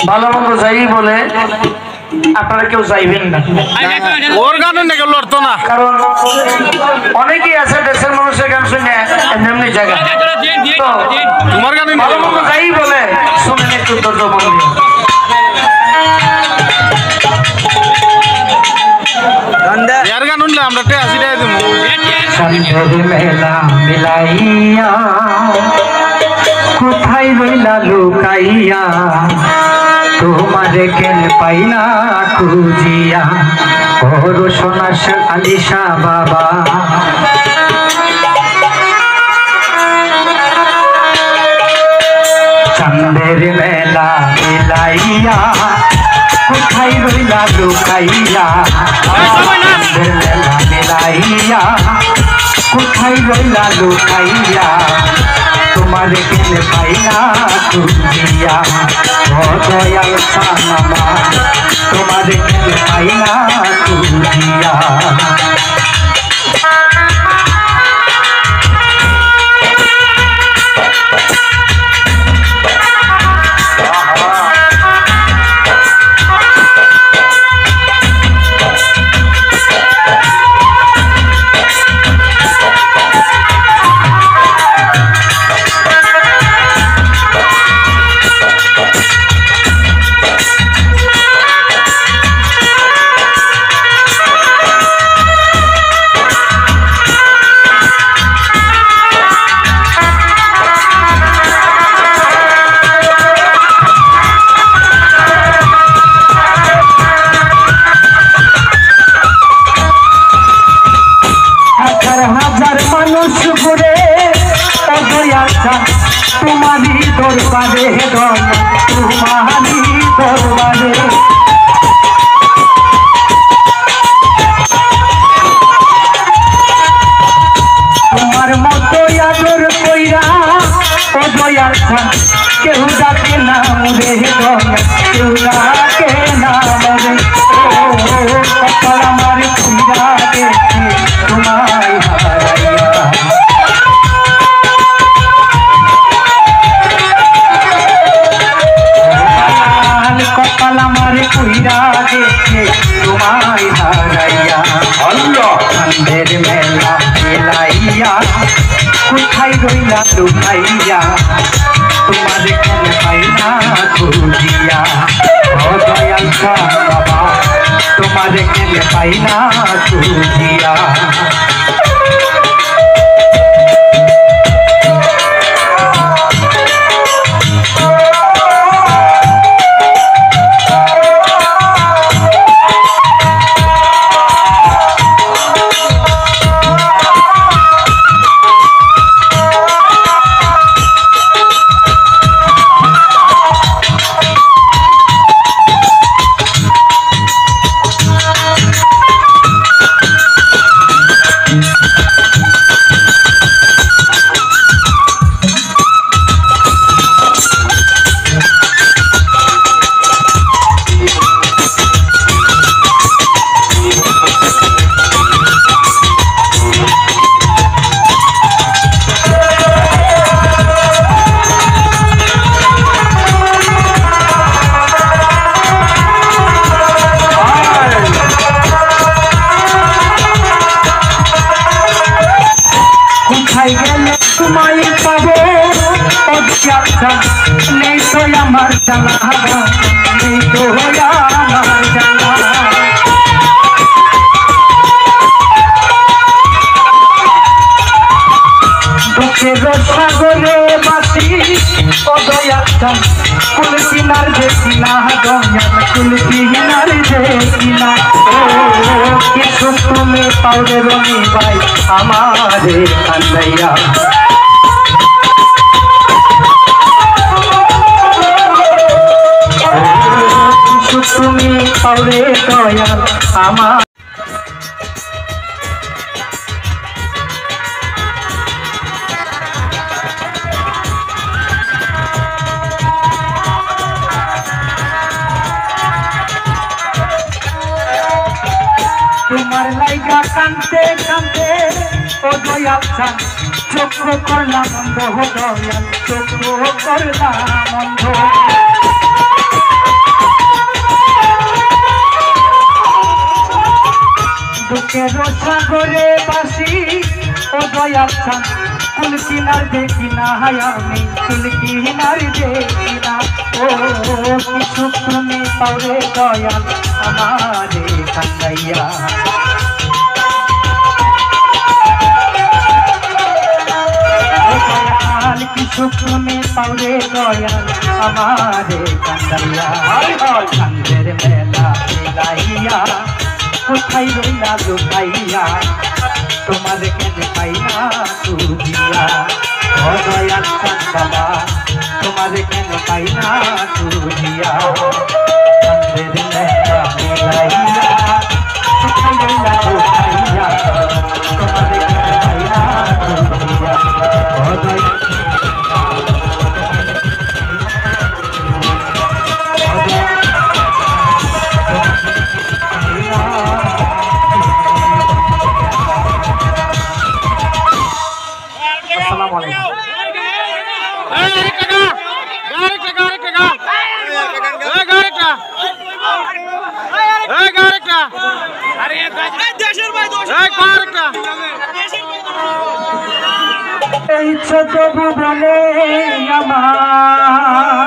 ভালো মন্দ যাই বলে আপনারা কেউ যাইবেন না, ওর গানে নাকি লড়তো না, কারণ অনেকেই আছে দেশের মানুষের গান শুনে এমনি জায়গা। তোমার গানে ভালো মন্দ যাই বলে শুনেন একটু ধৈর্য বন্ধ। यार गान उनले আমরা তে আসি দেই দেবো সন্ধ্যের মেলা মিলাইয়া কোথায় রইলা লুকাইয়া তোমারে কেন পাই না খুঁজিয়া ওর সোনার আলিশা বাবা সন্ধ্যের মেলা মিলাইয়া কোথায় রইলা লুকাইয়া মিলাইয়া কোথায় রইলা লুকাইয়া তোমারে কেনে পাই না খুঁজিয়া ও দয়াল সানামা তোমারে কেনে পাই না খুঁজিয়া तुम्हारी दरबारे तुम्हारी दरबारे तुम्हार मत आदर कइरा ओ दयाल केहू डाके नाम रे केहू डाके नाम रे ओ कपड़ मार कइरा देखे तुम्हारी हराइया कुइरा देखे तुम्हारी हराइया सन्धेर मेला मिलाइया कोথায় রইলা লুকাইয়া তোমারে কেন পাই না খুঁজিয়া ও দয়াল বাবা তোমারে কেন পাই না খুঁজিয়া तुम्हारे पाबो नहीं तो हमार जाना नहीं तो हमार जाना दुखेर सागरे बासी ओ दयाल कुल किनार देखिना दयाल कुल किनार देखिना ओ किसु तुम्हें पाउरे रमी भाई हमारे कन्हैया তুমি পাউরে দয়াল আমার তোমার লাইগা কানতে কানতে ও দয়াল চোখ করলাম অন্ধ দয়াল চোখ করলাম অন্ধ করে বাসি ও দয়াল চাঁদ কুল কিনার দেখি না হায় আমি কুল কিনার দেখি না ও কি সুখ তুমি পাওরে দয়াল আমারে কান্দাইয়া কি সুখ তুমি পাওরে দয়াল আমারে কান্দাইয়া কান্দের মেলা মিলাইয়া কোথায় রইলা লুকাইয়া তোমার কেন পাই না তুজিয়া ও দয়াল চাঁদ বাবা তোমার কেন পাই না তুজিয়া কান্দের মেলা মিলাইয়া কোথায় রইলা লুকাইয়া তোমার কেন পাই না তুজিয়া ও দয়াল এই ছোট ভুবনে আমার